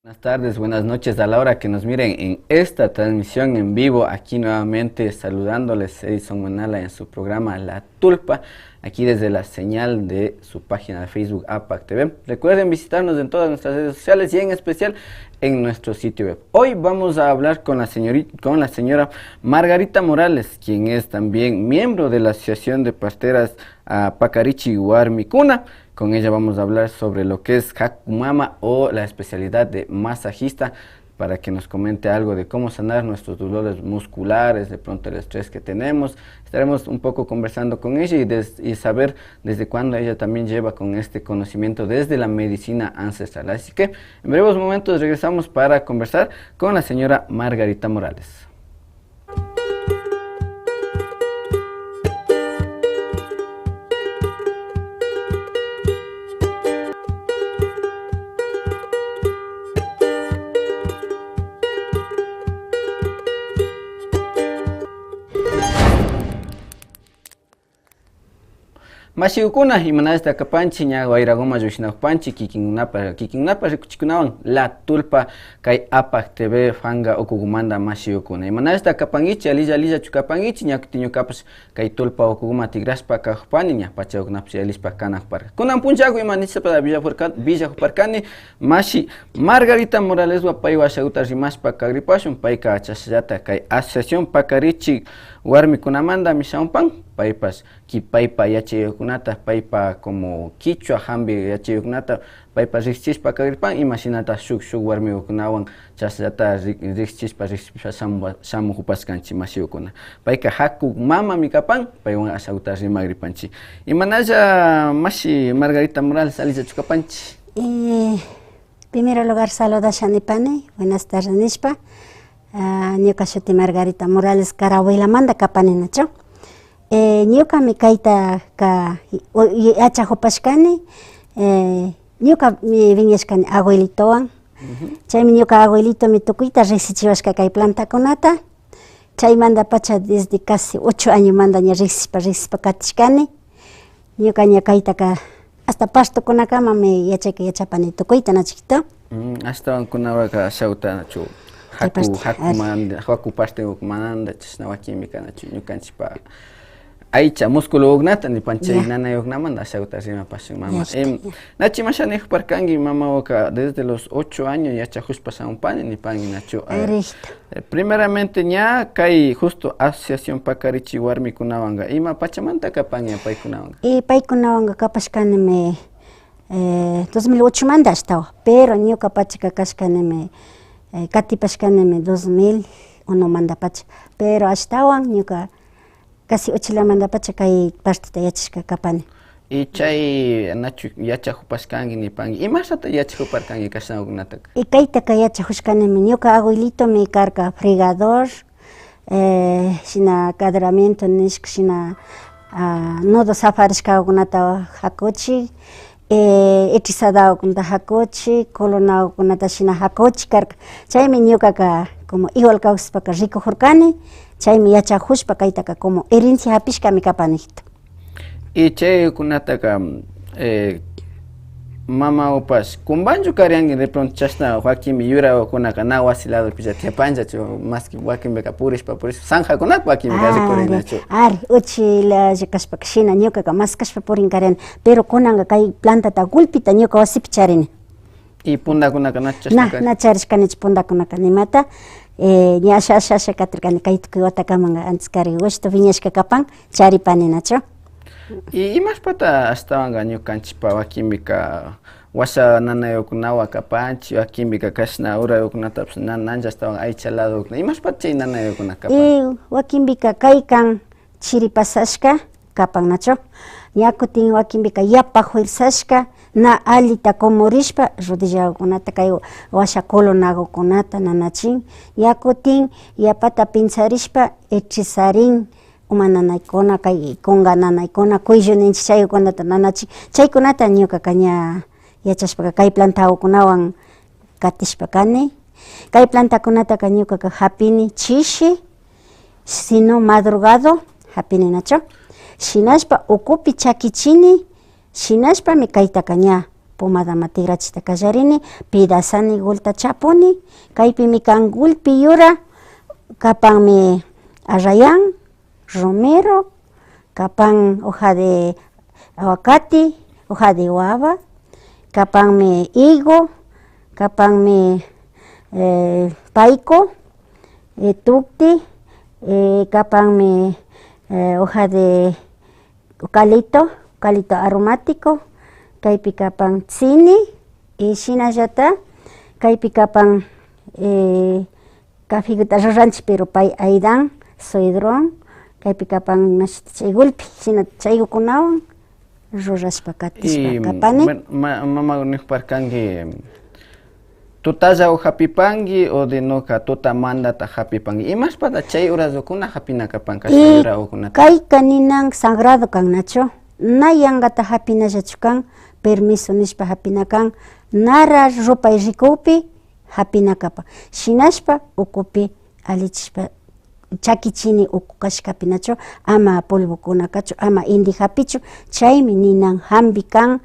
Buenas tardes, buenas noches a la hora que nos miren en esta transmisión en vivo. Aquí nuevamente saludándoles Edison Manala en su programa La Tulpa, aquí desde la señal de su página de Facebook APAC TV. Recuerden visitarnos en todas nuestras redes sociales y en especial en nuestro sitio web. Hoy vamos a hablar con la señora Margarita Morales, quien es también miembro de la Asociación de Parteras Pacarichi Huarmicuna. Con ella vamos a hablar sobre lo que es Haku Mama o la especialidad de masajista, para que nos comente algo de cómo sanar nuestros dolores musculares, de pronto el estrés que tenemos. Estaremos un poco conversando con ella y saber desde cuándo ella también lleva con este conocimiento desde la medicina ancestral. Así que en breves momentos regresamos para conversar con la señora Margarita Morales. Mashiukuna imanasta kapanchi ña wayragoma llushinapanchi kikinapa rikuchikunawan La Tulpa kay APAC TV fanga okugumanda Mashiukuna imanasta kapangichi alilla chukapangichi ñakutiñukapash kay Tulpa okuguma tigrashpa kajpani ña pachaukunapash yalispa kanakparka kunan punchaku imanisapa villajuparkani Mashi Margarita Morales wa pay washauta rimashpa kagripashun payka achashllata kay Asociación Pacarichi Huarmikunamanda mishaunpan paypas paypa yachayukunata paypa como Quichua hambi yachayukunata paypa riqchishpa kagripan imashinata shuk warmikunawan chasllata riqchishpa shamujupashkanchik mashiyukuna payka Haku Mama mikapan paywan ashawta rimagripanchik. Imanalla Mashi Margarita Morales alilla chukapanchik. Primero lugar saludashanipani, buenas tardes nishpa. Ñuka shuti Margarita Morales Karahuaylamanta kapaninachu. Ñuka mikayta yachajupashkani, ñuka viñashkani abuelitowan. Chaymi ñuka abuelito mi tukuyta riqsichiwashka kay plantakunata. Chaymanta pacha desde casi 8 años manda ña riqsispa katishkani. Ñuka ña kaytaka hasta pastokunakama mi yachapani tukuyta nachikito. Hasta wankunawaka shawtanachu Haku pastekunamanta chashnawakimika nachu ñukanchikpa aycha músculo ugnata ni panchay nana ugnamanda shauta rimapashun mama. Nachi mashanejparkangi mama oka desde los 8 años yachajushpa shaunpani ni pangi nachu. Primeramente ña kay justo Asociación Pacarichi Huarmikunawanga ima pachamanta kapangi paykunawanga. Paykunawanga kapashkanimi 2008 manda ashtawa, pero ñuka pachaka kashkanimi katipashkanimi 2001 manda pacha, pero ashtawan ñuka casi 8 manda pacha kay partita yachashka kapani. Y chay nachu yachajupashkangi ni pangi imashata yachajuparkangi kashnawkunataka. Y kaytaka yachajushkanimi ñuka abuelito mi karka fregador, shina cadramiento nishka shina nudo safarishkakunata hakuchi, hechizadakunata hakuchi, colonakunata shina hakuchi karka. Chaymi ñukaka como igual kawsaspaka rikujurkani, chaymi yachajushpa kaytaka como herencia hapishkami kapanijito. Y chaykunataka mama upash kumbanchu kariangi de pronto chashna wakimi yurakunaka na wasilado pichatiapanchachu maski wakimbeka purishpa sanjakunaka wakimbeka rikurinachu. Ari uchila kashpaka shina ñukaka mas kashpa purinkariani, pero kunanka kay plantata gulpita ñuka wasipi charini. Y pundakunaka na chashna na charishkanichu pundakunaka nimata. Ña asha katirkani kay tukuy watakamanga antes kari wishtu viñashka kapan charipaninachu. Y imashpata ashtawanga ñukanchikpa wakimbika washa nanayukunawan kapanchik, wakimbika kashna urayukunatapish nancha ashtawan aycha ladokuna imashpata chay nanayukuna kapan. Wakimbika kaykan chiripasashka kapannachu, ña kutin wakimbika yapa fuerzashka na alita komorishpa rodillakunata kay washa colonakunata nanachin, yakutin yapata pincharishpa hechizarin uma nanaykuna kay kunga nanaykuna cuello ninchik chaykunata nanachin, chaykunata ñukaka ña yachashpaka kay plantakunawan katishpakani. Kay plantakunataka ñukaka hapini chishi, sino madrugado hapininachu, shinashpa ukupi chakichini, shinashpami kaytaka ña pomada matigrachita kallarini, pidasani gulta chapuni, kaypimi kan gulpi yura, kapanmi arrayán, romero, kapan hoja de aguacate, hoja de guava, kapanmi higo, kapanmi paico, tukti, kapanmi hoja de eucalipto aromático, kaypi kapan tzini, y shinallata kaypi kapan cafiguta ruranchik pero pay aydan, soydron, kaypi kapan chay gulpi, shina chaykunawan rurashpa katishpa kapani. Mama nikparkanki tutalla o hapipanki o de noka tuta mandata hapipanki. Imashpata chay urazukuna hapina kapanka shayura ukunata. Kay kaninan sagrado kan nacho. Na yangata hapinallachu kan, permiso nishpa hapina kan, nara rupay rikupi hapina kapa. Shinashpa ukupi alichishpa chakichini uku kashkapinachu, ama polvokuna kachu, ama indi hapichu, chaymi ninan hambi kan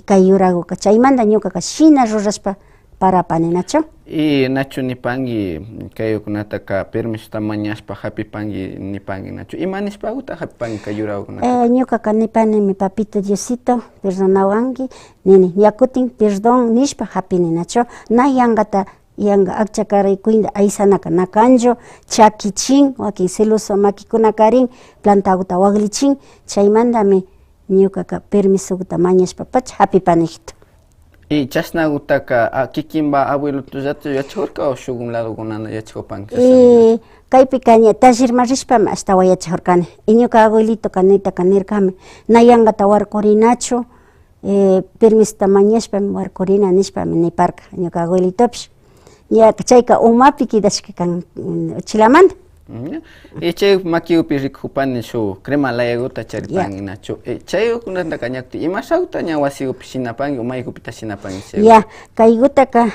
kay yuraguka. Chaymanta ñukaka shina rurashpa parapani nacho. Y nacho nipangi kay ukunataka permiso tamañashpa hapipangi nipangi nacho. Imanishpa uta hapipangi kay yuragukunata. Ñukaka nipani mi papito Diosito, perdonawanki, nini yakutin perdón nishpa hapini nacho. Na yangata yanga akchakaraykuynta aysanaka nakancho, chakichin, wakin celoso makikunakarin, plantaguta waglichin, chaymantami ñukaka permisoguta mañashpa pacha hapipanijito. Y chashnagutaka kikinba abuelo tullata yachahurka o shugun lado kunana yachahupanki? Kaypi kaña tallirma rishpami ashtawan yachahurkani. Y ñuka abuelito kanitaka nirkami nayangata warkurinachu, permisota mañashpami warkurina nishpami niparka ñuka abuelitopish. Ya chayka umapi kidashka kan Chilamanta. Y chay makiupi rikupani shu crema layaguta charipangi nacho. Chay ukunata kañakti imashauta ña wasigupi shinapangi umaykupita shinapangi. Ya kaygutaka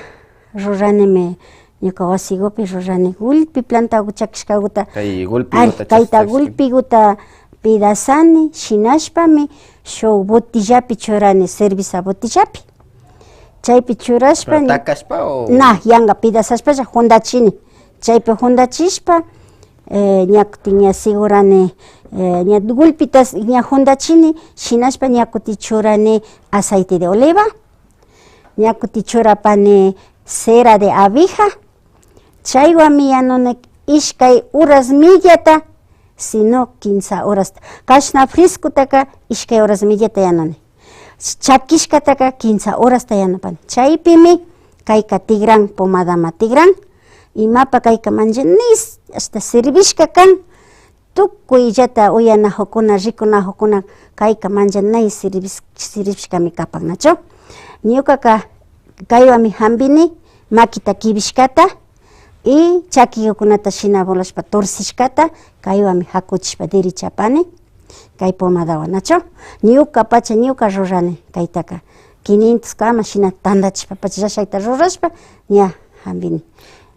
ruranimi ñuka wasigupi rurani gulpi plantagu chakishkaguta. Kayta gulpiguta pidasani shinashpami shu botillapi churani cerveza botillapi. Chaypi churashpa takashpa o na yanga pidasashpa hundachini. Chaypi hundachishpa ñakutin ña segurani ña gulpitas ña hundachini shinashpa ñakutin churani aceite de oliva, ñakutin churapani cera de abeja, chaywami yanuni ishkay horas millata, sino 15 horas. Kashna frescotaka ishkay horas millata yanuni. Chakishkataka 15 horas ta yanapani. Chaypimi kayka tigran pomadama tigran, imapa kayka manchanis hasta servishka kan, tukuyllata uyanahukuna rikunahukuna kayka manchanay servishkami kapan nacho. Ñukaka kaywami hambini makita kibishkata y chakiyukunata shina bolashpa torcishkata kaywami hakuchishpa dirichapani kay pomadawan nacho. Ñuka pacha ñuka rurani kaytaka 500 kama shina tandachishpa pacha llashayta rurashpa ña hambini.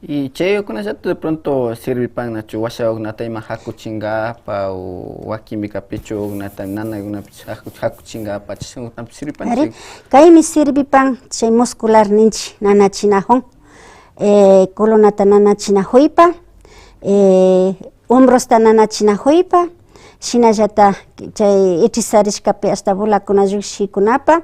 Y chayukunallata de pronto sirvipan nacho washawakunata ima hakuchingapa o wakimika pichukunata nanaykunapish hakuchingapa chaykunapi sirvipan. Kaymi sirvipan chay muscular ninchik nanachinahun, colonata nanachinahuypa, hombrosta nanachinahuypa, shinallata chay ichizarishkapi hasta bulakuna llukshikunapa,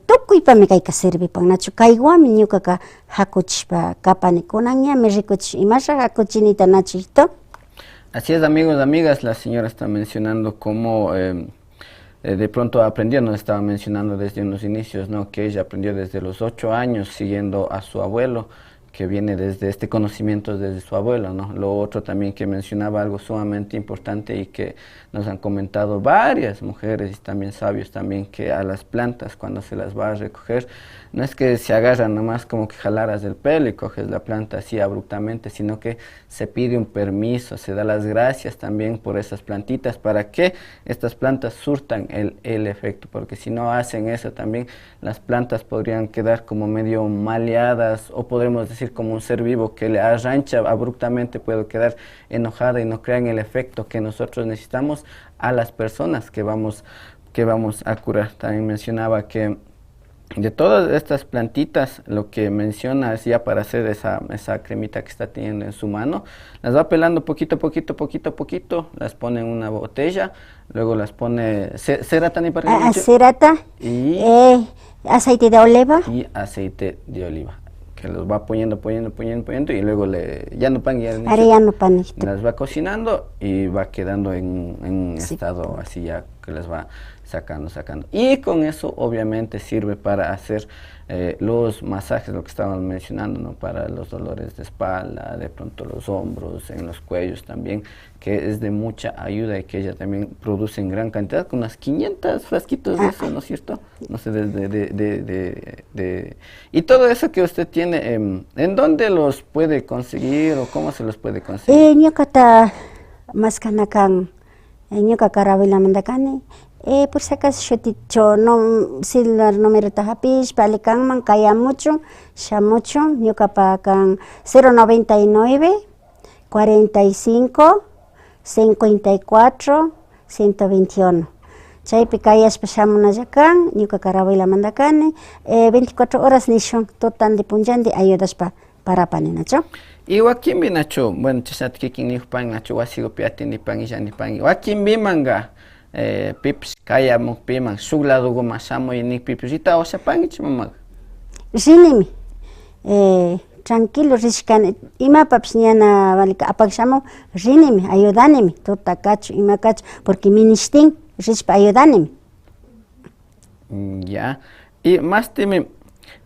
tukuypami kayka sirvipan nacho. Kaywami ñukaka hakuchishpa kapani kunan ñami rikuchish imasha hakuchinita nachito. Así es, amigos, amigas, la señora está mencionando cómo de pronto aprendió, nos estaba mencionando desde unos inicios, ¿no? Que ella aprendió desde los 8 años siguiendo a su abuelo, que viene desde este conocimiento desde su abuelo, ¿no? Lo otro también que mencionaba algo sumamente importante y que nos han comentado varias mujeres y también sabios también, que a las plantas cuando se las va a recoger no es que se agarran nomás como que jalaras del pelo y coges la planta así abruptamente, sino que se pide un permiso, se da las gracias también por esas plantitas para que estas plantas surtan el efecto, porque si no hacen eso también las plantas podrían quedar como medio maleadas o podremos decir como un ser vivo que le arrancha abruptamente, puede quedar enojada y no crean el efecto que nosotros necesitamos a las personas que vamos a curar. También mencionaba que De todas estas plantitas, lo que mencionas ya para hacer esa cremita que está teniendo en su mano, las va pelando poquito, poquito, poquito, poquito, las pone en una botella, luego las pone cerata ni para Cerata, y, aceite de oliva. y aceite de oliva, que los va poniendo y luego ya no pan, Arellano panito. las va cocinando y va quedando en un Sí. estado así ya que las va sacando. Y con eso obviamente sirve para hacer los masajes, lo que estábamos mencionando, ¿no? Para los dolores de espalda, de pronto los hombros, en los cuellos también, que es de mucha ayuda y que ella también produce en gran cantidad, con unas 500 frasquitos de eso, ¿no es cierto? No sé, y todo eso que usted tiene, ¿en dónde los puede conseguir o cómo se los puede conseguir? Ñuqata maskanakan, ñuqa Carabilamantaqani, por si acaso shuticho no celular numerota hapishpa alikanman kayamuchun, shamuchun, ñuqapa kan 099 45 54 121. Chaypi kayashpa shamunalla kan, ñuqa Carabilamantaqani, 24 horas nishun tutandi punllandi ayudashpa parapani, nacho. Y wakimbi nacho, bueno, chisat kikin ni pan nacho wasigo piati ni pan ya ni pan. Wakimbi manga pips kaya mo piman suglado go masamo y ni pipsita o pan ich mamag. Rinimi, tranquilo rishkan ima paps ñana valika apagsamo rinimi, ayudanimi, tuta cacho, ima cacho, porque ministin rishpa ayudanimi. Ya, y más timi,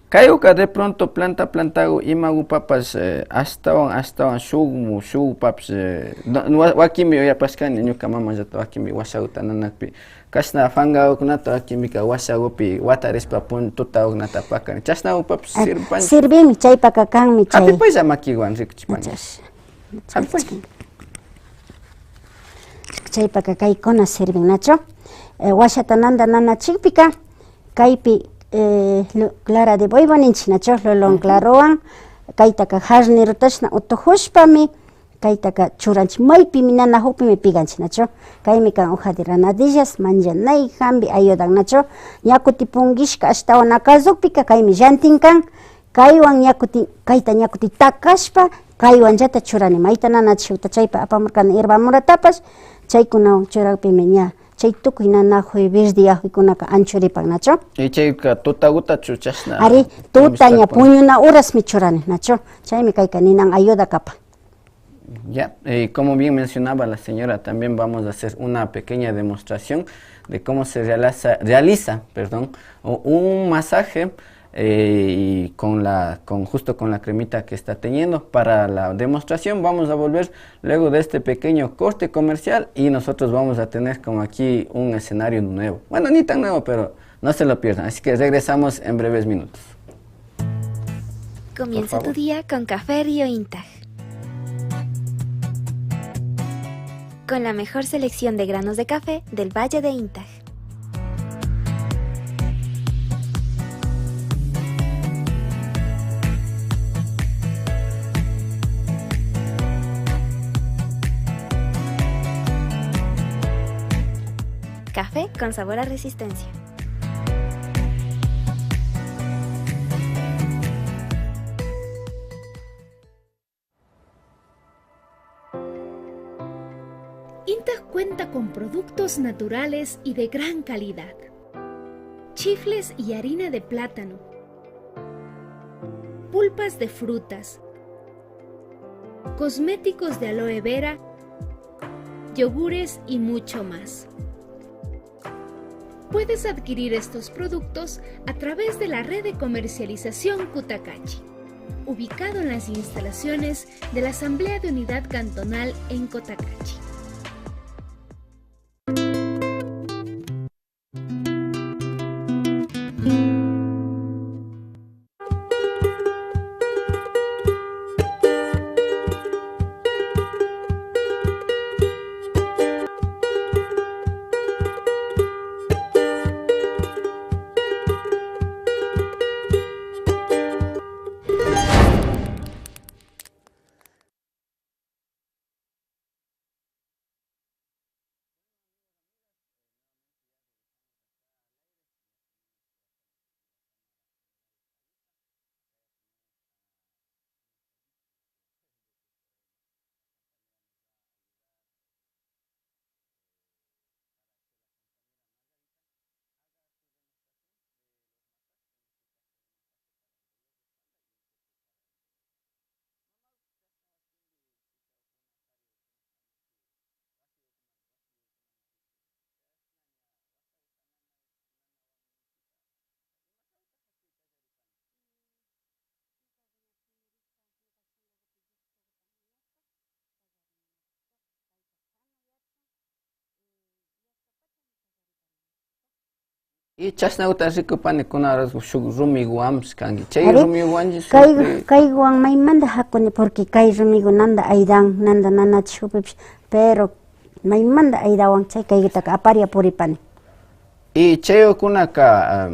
Kayuka de pronto plantago imagu papas hasta shugu papas wakimi ya paskani ñuka mama jata wakimi washaguta nanakpi kasna fanga kunata wakimi ka washagupi watarispa tuta ugnata pakani chasna papas sirpan Sirvimi chaypaka kanmi chay. hapi pues amakiwan rikuchpani hapi pues Chaypaka kaykuna sirven nacho. Washata nana chikpika kaypi clara de boiba ninchik nacho lulun clarowan kaytaka harnirutashna utujushpami kaytaka churanchik maypimi nana hukpimi piganchik nacho. Kaymi kan hoja de granadillas manllanay hambi ayudan nacho. Ñakuti pungishka ashtawan akazukpika kaymi llantin kan kaywan kayta ñakuti takashpa kaywan llata churani mayta nana chayta chaypa apamurkani herba moratapash chaykunawan churakpimi ña chay tukuy nanajuy verde ajuykunaka anchuripan nacho. y chayka tutaguta chuchasna Ari tuta ña puñuna urasmi churani nacho. Chaymi kayka ninan ayuda kapa. Ya, como bien mencionaba la señora, también vamos a hacer una pequeña demostración de cómo se realiza un masaje y justo con la cremita que está teniendo. Para la demostración vamos a volver luego de este pequeño corte comercial y nosotros vamos a tener como aquí un escenario nuevo. Bueno, ni tan nuevo, pero no se lo pierdan. Así que regresamos en breves minutos. Comienza tu día con Café Río Intag. Con la mejor selección de granos de café del Valle de Intag. Café con sabor a resistencia. Intag cuenta con productos naturales y de gran calidad. Chifles y harina de plátano. Pulpas de frutas. Cosméticos de aloe vera. Yogures y mucho más. Puedes adquirir estos productos a través de la red de comercialización Cotacachi, ubicado en las instalaciones de la Asamblea de Unidad Cantonal en Cotacachi. Y chasnauta rikupani kunaras shuk rumiguamsh kangi. Chay Ari, rumiguanchis kaywan maymanta hakuni porque kay rumigunanda aydan nanda nanachupipsh pero maymanta aydawan chay kaygitaka aparia puripani. Y chayukunaka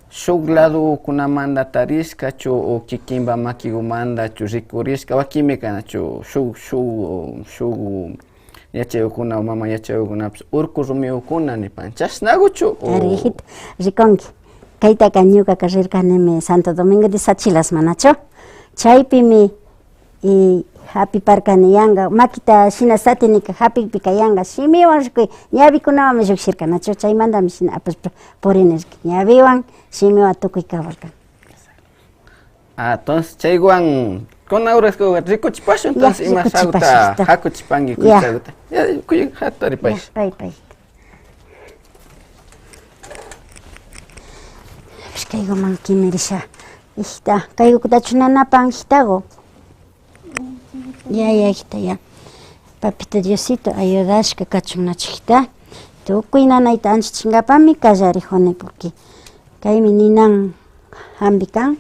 shuk lado kunamanda tariscachu o kikinba makigumanda chu rikurishka wakimi kanachu shuk yachayukuna mama yachayukunapish urku rumiukuna nipan chasnaguchu Ari hijita rikonki kaytaka ñukaka rirkanimi Santo Domingo de Sachilas manachu chaypimi hapiparkani yanga makita shina satinika hapipika yanga shimiwan rikuy ñawikunawanmi llushirkanachu chaymantami shina apash purinirki ñawiwan shimiwan tukuy kawarkan. Entonces chaywan kunawrasqa rikuchipashu entonces ima sauta hakuchipangi kuchaguta ya kuy hataripash pay kayguman kimirisha hijita kaygukutachu nanapan hijitago ya hijita papito Diosito ayudashka kachunnachu hijita tukuy nanayta ancha chinkapami kallarijuni porque kaymi ninan hambi kan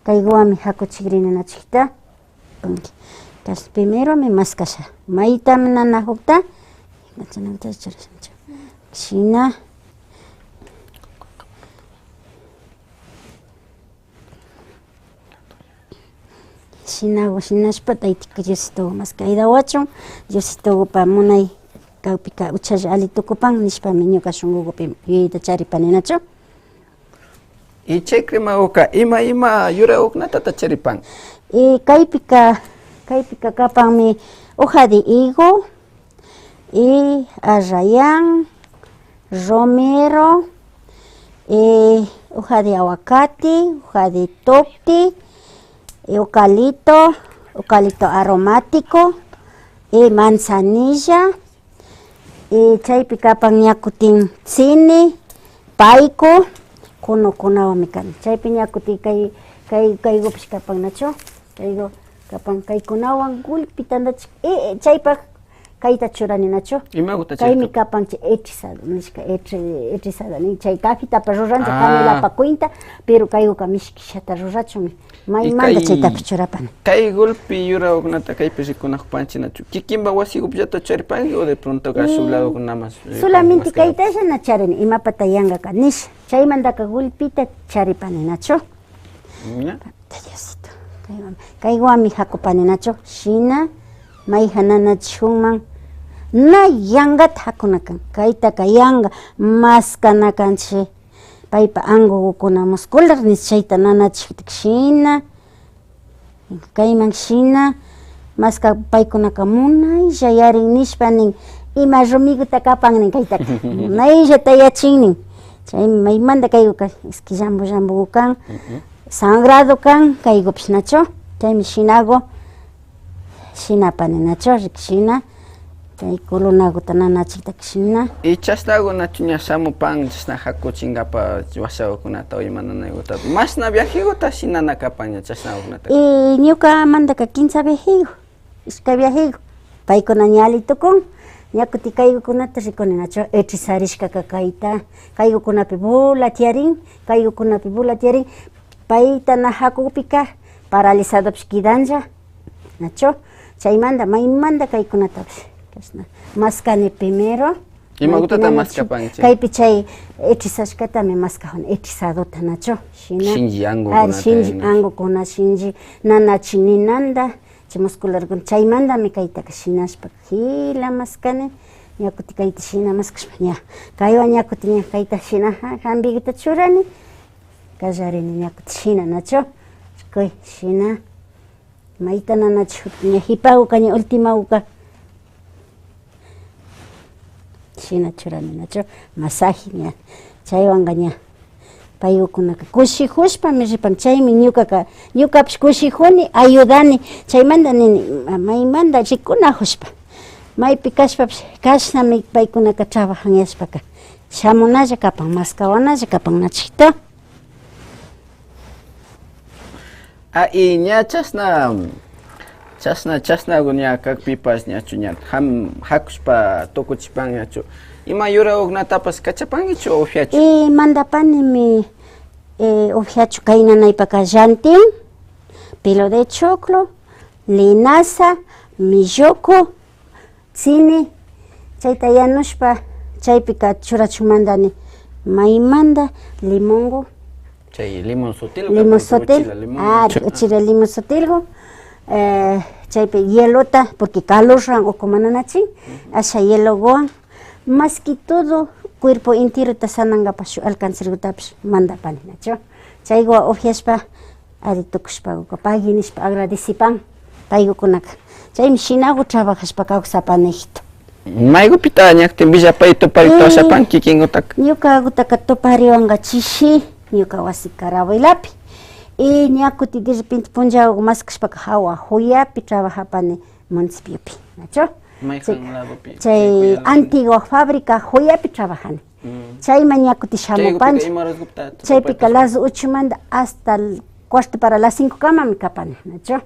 kayguwanmi hakuchikrininachu hijita primero mi maskasha maytami nanakukta shina shinashpa taytika Diosito maska aydawachun Diositopa munay kawpika uchalla ali tukupan nishpami ñuka shunkukupi yuyayta charipaninachu. Y chay cremauka ima yurauknatata charipan. Y kaypika kapanmi hoja de higo y arrayán, romero, hoja de aguacate, hoja de tocti, eucalipto aromático, y manzanilla, y chaypi kapan ñakutin tzini, payku, kunawami kan. Chaypi ñakutin kaygupish kapan nacho, kaygu kapan kaykunawan gulpitandachik chaypak kayta churaninachu. Imaguta kaymi kapanchik hechizado nishka hechizado ni chay cajitapa rurancha canelapa cuinta pero kayguka mishkishata rurachunmi maymanta chaytapi churapan. Kay gulpi yurauknata kaypi rikunakpanchinachu kikinba wasikupllata charipanki o de pronto shuk ladokunamas solamente kaytashana charini imapata yankaka nish chaymantaka gulpita charipaninachu. Diosito kayguwanmi hakupaninachu shina may hananachikman na yangata hakunakan kaytaka yanga maskanakanchik paypa anguukuna muscular nish chayta nanachiktik shina kayman shina maska paykunaka munaylla yarin nishpa nin ima rumiguta kapan nin kaytaka munaylla tayachin chay maymanta kayguka iski llambu kan sangrado kan kaygupish nachu chaymi shinago shinapaninachu rikshina kay kulunakuta nanachikta shina. Y chasnakunachu ña shamupan chasna hakuchinkapa washakukunata o ima nanaykutapi mashna viajiguta shinana kapan ña chasnakunata. Y ñukamantaka 15 viajigu ishka viajigu paykuna ña alitukun ñakuti kaygukunata rikuninachu hechizarishkaka kayta kaygukunapi bulatiarin payta na hakupika paralizadopish kidanlla nachu chaymanta maymanta kaykunatapish maskani primero Imagutata maskapan kaypi chay hechizashkatami maskahuni hechizadota nachu shina shinji angukunata shinji angukuna shinji nanachininanda chay muscularkuna chaymantami kaytaka shinashpa jila maskani ñakuti kayta shina maskashpa ña kaywan ñakuti ña kayta shina hambiguita churani kallarini ñakuti shina nachu kuy shina mayta nanachik ña hipaguka ña ultimaguka shina churani nachu masaje ña chaywanka ña paygukunaka kushijushpami ripan chaymi ñukapish kushijuni ayudani chaymanta nini maymanta rikunajushpa maypi kashpapish kashnami paykunaka trabajanyashpaka shamunalla kapan maskawanalla kapan nachikta. Y ña chasna Chasna gunya kakpipas ñachu ña hakuspa tukuchipan ñachu ima yura ugnatapas kachapangichu ufiachu y mandapanimi ufiachu kaynanaypaka llantin, pelo de choclo, linaza, milloco, tzini, chayta yanushpa chaypika churachumandani maymanda limongo, chay limon sutil uchila limon sutilgo, chaypi hielota porque calorran ukumananachi, asha hielo goan, más que todo cuerpo entero ta sanangapas alcanzargutapas mandapani nacho, chaygo ufiashpa aritukushpa paginishpa agradecipan paygukunaka, chaymi shinago trabajashpa kawsapanejito. Maygupita ñaktin villapay tuparitoashapan kikinutaka. Ñuka tupariwanga chishi, ñuka wasikara abuelapi. Y ñakuti de repente punllago más kashpaka hawa huyapi trabajapani municipiopi, ¿nacho? Chay antigua fábrica huyapi trabajani. Chayma ñakuti shamupancha. Chaypika las 8 manda hasta el cuarto para las 5 kama mi kapani, ¿nacho?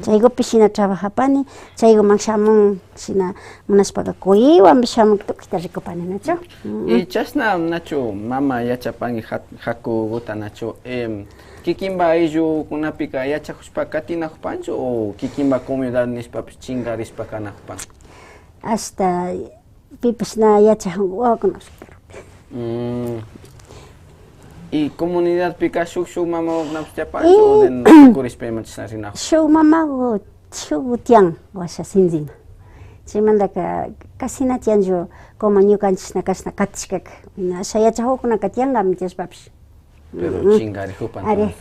Chaygopi shina trabajapani, chaygo man shamun shina munashpaka kuyiwan shamun tukita rikupani, ¿nacho? Y chasna nacho mama yachapangi hakuguta nacho kikinba ayllu kunapika yachakushpa katinakpanchu o kikinba comunidad nishpapish chingarishpa kanakpan. Hasta pipas na yachakwakunash. Y comunidad pika shuk mama napchapanchu o den tukurishpayman chisnarinaq. Shuk mama shuk tian washa sinzima. Chaymantaka casi na tianchu como ñukanchikna kashna katishkaka. Asha yachakukuna tiangami chashpapish. Pero chingari hupan. Are,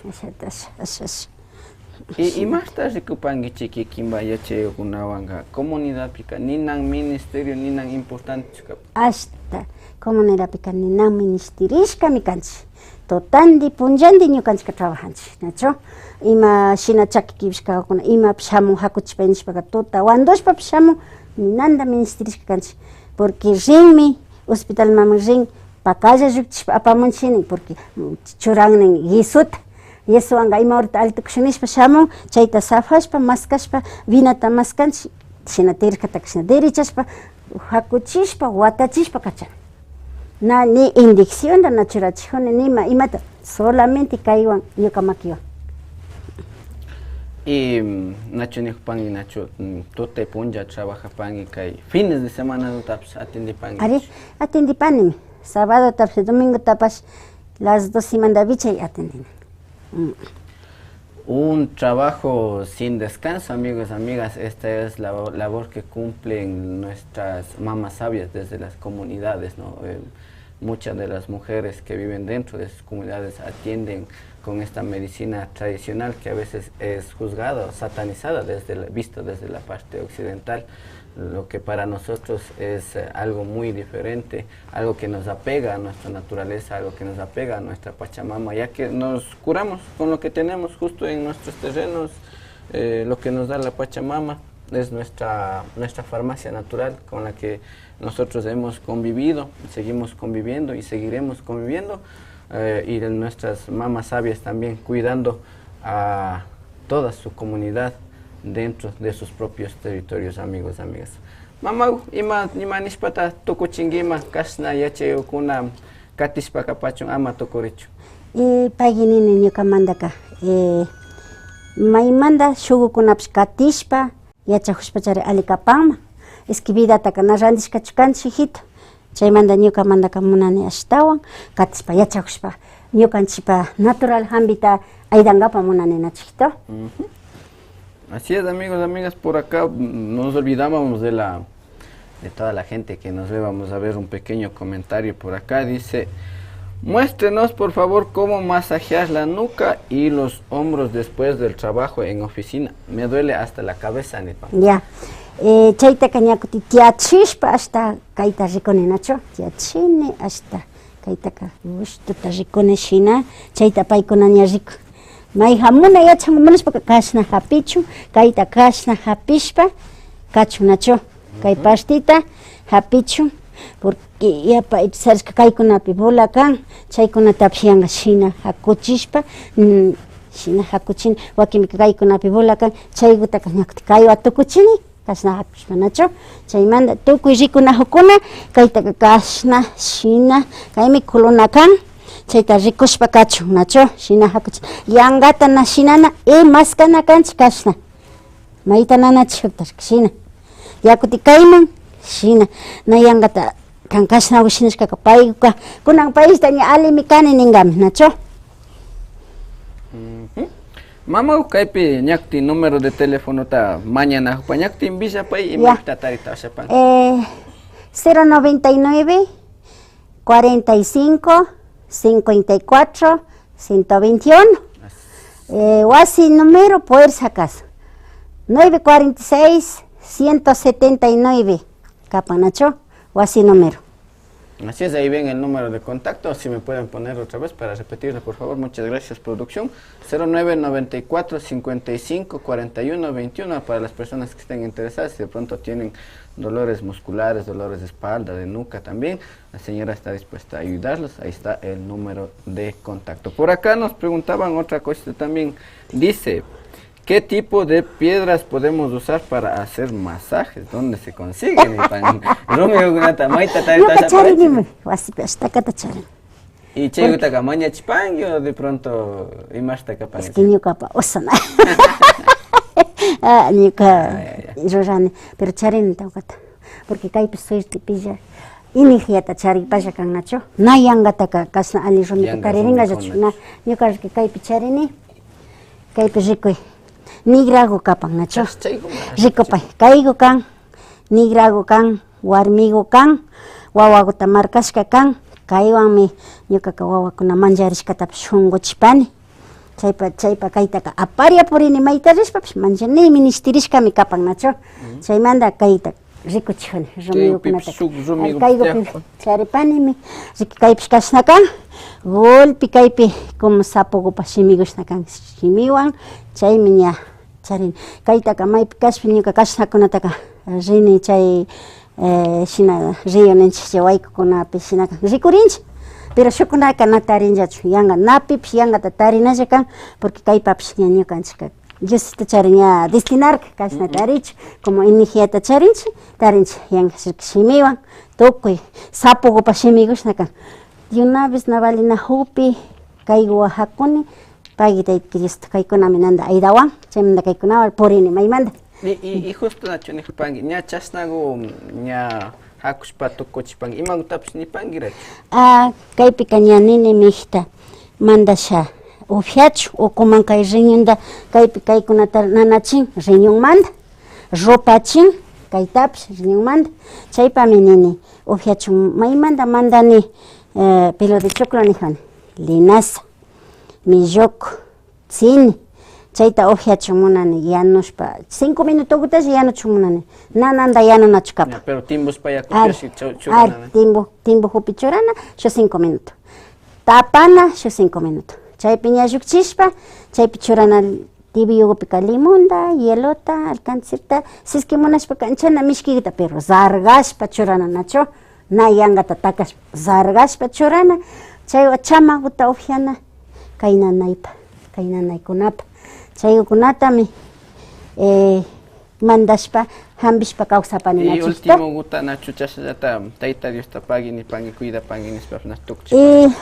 y más tarde kupangi chiki kimba yache kunawanga comunidad pika ninan ministerio ninan importante chukap. Hasta comunidad pika ninan ministerishka mikanchi. Totandi punjandi ñukanchika trabajanchi, nacho. Ima shina chakikibishka kuna ima pshamu hakuchpenishpaka tota wandoshpa pshamu ninanda ministerishka kanchi. Porque rinmi hospital mama rin pakalla llukchishpa apamunchini porque churannin guisuta. Yesuanga ima ahorita altukushunishpa shamun chayta safashpa maskashpa vinata maskanchi shina tirkataka shina derechashpa hakuchishpa watachishpa kachan. Na ni indicción da nachurachijuni nima imata solamente kaywan ñuka makiwan. Y nacho nihupangi nacho tuta punja trabajapangi kay fines de semana no taps atendipangi. Ari atendipanimi sábado taps domingo tapas las 2 mandavicha y atendini. Un trabajo sin descanso, amigos, amigas. Esta es la labor que cumplen nuestras mamás sabias desde las comunidades, ¿no? Muchas de las mujeres que viven dentro de sus comunidades atienden con esta medicina tradicional que a veces es juzgada o satanizada visto desde la parte occidental, lo que para nosotros es algo muy diferente, algo que nos apega a nuestra naturaleza, algo que nos apega a nuestra Pachamama, ya que nos curamos con lo que tenemos justo en nuestros terrenos. Lo que nos da la Pachamama es nuestra farmacia natural con la que nosotros hemos convivido, seguimos conviviendo y seguiremos conviviendo, y de nuestras mamás sabias también cuidando a toda su comunidad dentro de sus propios territorios, amigos, amigas. Mamau, ima nishpata tukuchingima kasna yache ukuna katishpa kapachun ama tukurichu. Paginini ñukamandaka maymanda shugukunapish katishpa yachahushpachari alikapama esquividataka na randishkachukanchik hijito chaymanta ñukamandaka munani ashtawan katishpa yachahushpa ñukanchikpa natural hambita aydankapa munani nachijito. Así es, amigos, amigas, por acá nos olvidábamos de toda la gente que nos ve. Vamos a ver un pequeño comentario por acá. Dice, muéstrenos por favor cómo masajear la nuca y los hombros después del trabajo en oficina. Me duele hasta la cabeza, Nipa. Ya, chaytaka ñakuti tiachishpa hasta kayta rikuni nacho, tiachini hasta kaytaka gustuta rikuni shina, chayta paykuna ña riku. Mayhamuna yachan munashpa kashna hapichu, kayta kashna hapishpa, kachu nacho, kay pastita hapichu, porque yapa sabes que kaykunapi bola kan, chaykunatapish yanga shina hakuchishpa, shina hakuchini wakimi kaykunapi bulakan chaykutaka ñakuti kaywa tukuchini kashna hakushpa nachu chaymanta tukuy rikunakuna kaytaka kashna shina kaymi kulunakan chayta rikushpa kachun nachu shina hakuchini yankata na shinana maskana kanchik kashna mayta nanachikta shina yakuti kayman shina na yankata kan kashna ushinishkaka payka kunan paysta ña alimi kani ningami nachu. Mama kaypi ñakti número de teléfono ta mañana ñakti villa pay y makta tarita shapan 099 45 54 121 wasi número poder sacas 946 179 kapan nacho wasi número. Así es, ahí ven el número de contacto, si me pueden poner otra vez para repetirlo, por favor. Muchas gracias, producción. 0994 55 41 21 para las personas que estén interesadas, si de pronto tienen dolores musculares, dolores de espalda, de nuca también, la señora está dispuesta a ayudarlos, ahí está el número de contacto. Por acá nos preguntaban otra cosa también, dice, ¿qué tipo de piedras podemos usar para hacer masajes? ¿Dónde se consiguen? ¿Y chayuta kamaña chipangi o de pronto imashta kapan? Es que ñuka pa usana. Ñuka rurani, pero charini tawkata. Porque kaypi suerte pilla. Inijiyata chari pasha kan nacho. Na yangataka kasna ali rumita kariringa yachu. Na ñuka kaypi charini. Kaypi rikuy. Nigrago kapan nacho. Rikopay. Kaygo kan, nigrago kan, warmigo kan, wawaguta markashka kan, kaywanmi ñukaka wawakuna mancharishkatapish shunguchipani. Chaypa kaytaka aparia purini mayta rishpapish manchanimi nishtirishkami kapan nacho. Chaymanta kayta rikuchijani rumigukunata. Kaygopi charipanimi, kaypish kashna kan, golpi kaypi como sapogupa shimigushna kan shimiwan, chaymi ña charini. Kaytaka maypi kashpi ñuka kashnakunataka rini chay shina río ninchik chay waykukunapi shina kan rikurinchik, pero shukunaka na tarinllachu, yanka napipish yankata tarinalla kan, porque kaypapish ña ñukanchik Diosito charin ña destinarka kashna tarichu, como inijiyata tarinchik yanka shimiwan, tukuy sapogupa shimigushna kan. De una vez na valina hupi kaygu wajakuni pagita Cristo kaykunami nanda aydawan chaymanta kaykunawan purini maymanta. Y justo nacho nipangi ña chasnagu ña hakushpa tukuchipangi imagutapish nipangira. Kaypika ña nini mijita mandasha ufiachu ukuman kay riñonda kaypi kaykunata nanachin riñonmanta ropachin kaytapish riñonmanta chaypami nini ufiachun maymanta mandani pelo de choclo nijani linaza milloco tzini chayta ufiachun munani yanushpa 5 minutos yanuchun munani nananda yanunachu kapa. Pero timbos para yakupiashi churana. Timbo hupi churana shu 5 minutos tapana shu 5 minutos chaypi ña llukchishpa chaypi churana tibiyugupika limonda hielota alcancirta siski munashpa kanchana mishkikita pero zargashpa churana nacho na yankata takashpa zargashpa churana chaywa chamaguta ufiana kay nanaykunapa chaykunatami mandashpa hambishpa kawsapani nachishpa. Y último guta nachu chashallata tayta Diosta pagi nipangi cuida pangi nispa nastukchi.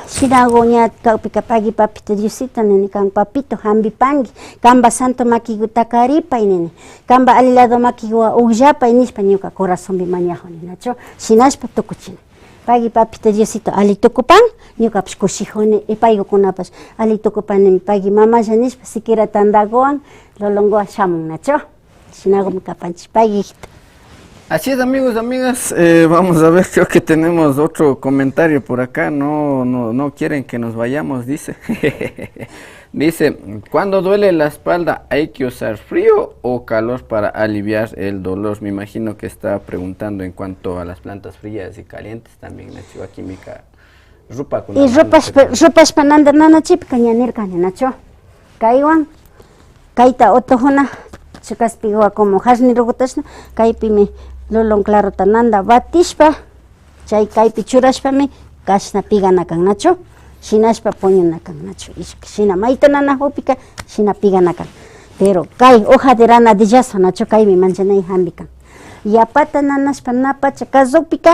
Shinago ña kawpika pagi papito Diosito nini kan papito hambi pangi kamba santo makiguta karipay nini kamba alilado makiguwa ullapay nispa ñuka corazonbi mañajoni nacho shinashpa tukuchini. Pagi papito Diosito ali tukupan ñukapish kushijuni y paykukunapash ali tukupanimi pagi mamalla nishpa siquiera tandagowan lolongowan shamun nacho. Así es, amigos, amigas, vamos a ver, creo que tenemos otro comentario por acá, no quieren que nos vayamos, dice. Dice, cuando duele la espalda, ¿hay que usar frío o calor para aliviar el dolor? Me imagino que está preguntando en cuanto a las plantas frías y calientes también, la chiva química. Y rupas pananda nana chip cañanir nacho. Kaiwan, kaita otojona. Chakaspiwa como hasni rugutashna kaypimi lulun claro tananda batishpa chay kaypi churashpami kashna pigana kan nacho shinashpa puñunakan nachu shina mayta nana hupika shina piganakan pero kay hoja de rana de yaso nachu kaymi manchanay hambikan yapata nanashpa napacha kazupika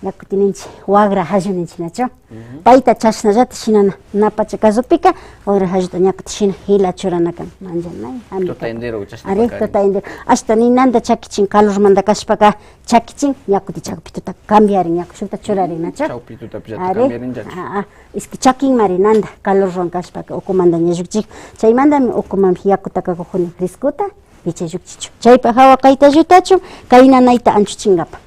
yakutininchi wagra halluninchi nachu payta chashnallata shinana napacha kazupika wagra halluta ñakuti shina hila churanakan manchanay hambikan Tutaindero chashna ari pakari. tutaindero hasta ninanta chakichin calormanta kashpaka chakichin ñakuti chakpituta cambiarin ñaku shukta churarin nachu Chawpi tutapillata Are, cambiarin chachu. es que chakin marinanda, calor roncashpaka ukumanda ñayukchik. Chaymandami ukumami yakutaka kujuni frescuta y chayukchichu. Chaypa hawa kayta llutachu, kay nanayta anchuchingapa.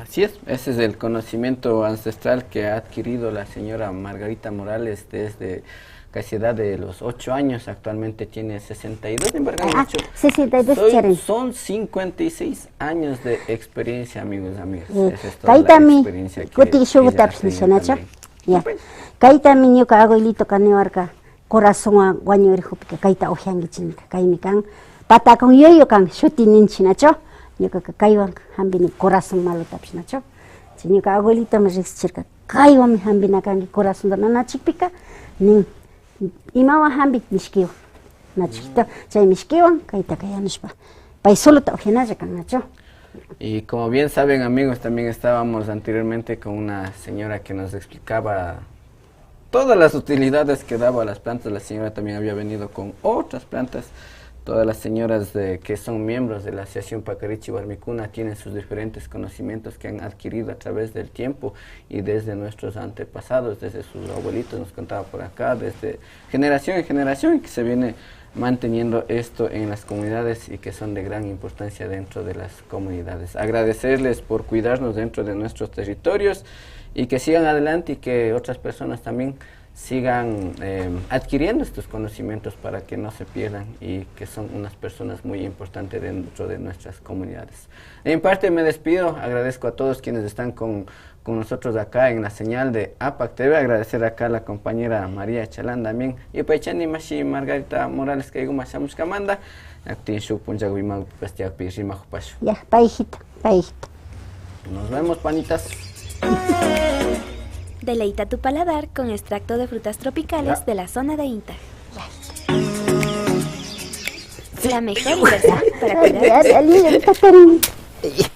Así es, ese es el conocimiento ancestral que ha adquirido la señora Margarita Morales desde casi edad de los 8 años, actualmente tiene 62, en verdad, 62 son 56 años de experiencia, amigos, amigas. Esa es toda la Kaytami, experiencia que kuti ella shugutapis ha tenido nishanacho. también. Ya. Pues, Kaytami ñuka abuelito kaniwarka corazón wañurihupika kayta ujiangichinika. Kaymi kan patakun yoyo kan shuti ninchinacho. Ñuka kaywan hambini corazón malutapis nacho. Ñuka abuelito me riqsichirka kaywanmi hambinakanki corazón nanachikpika nin imawan hambik mishkiwan nachito chay mishkiwan kayta kayanushpa pay soluta ujianalla kan nacho. Y como bien saben, amigos, también estábamos anteriormente con una señora que nos explicaba todas las utilidades que daba a las plantas. La señora también había venido con otras plantas. Todas las señoras que son miembros de la Asociación Pacarichi Warmicuna tienen sus diferentes conocimientos que han adquirido a través del tiempo y desde nuestros antepasados, desde sus abuelitos, nos contaba por acá, desde generación en generación, que se viene manteniendo esto en las comunidades y que son de gran importancia dentro de las comunidades. Agradecerles por cuidarnos dentro de nuestros territorios y que sigan adelante y que otras personas también sigan adquiriendo estos conocimientos para que no se pierdan y que son unas personas muy importantes dentro de nuestras comunidades. En parte me despido, agradezco a todos quienes están con nosotros acá en la señal de APAC TV, agradecer acá a la compañera María Chalán también y Paichani Mashi Margarita Morales que más Kamanda, actin shuk punjago imag pastiak pirima pasho. Ya, paijita, paijita. Nos vemos, panitas. Deleita tu paladar con extracto de frutas tropicales de la zona de INTA. La mejor inversión para cuidar. Ya, ya, ya, ya, ya, ya, ya, ya, ya, ya, ya,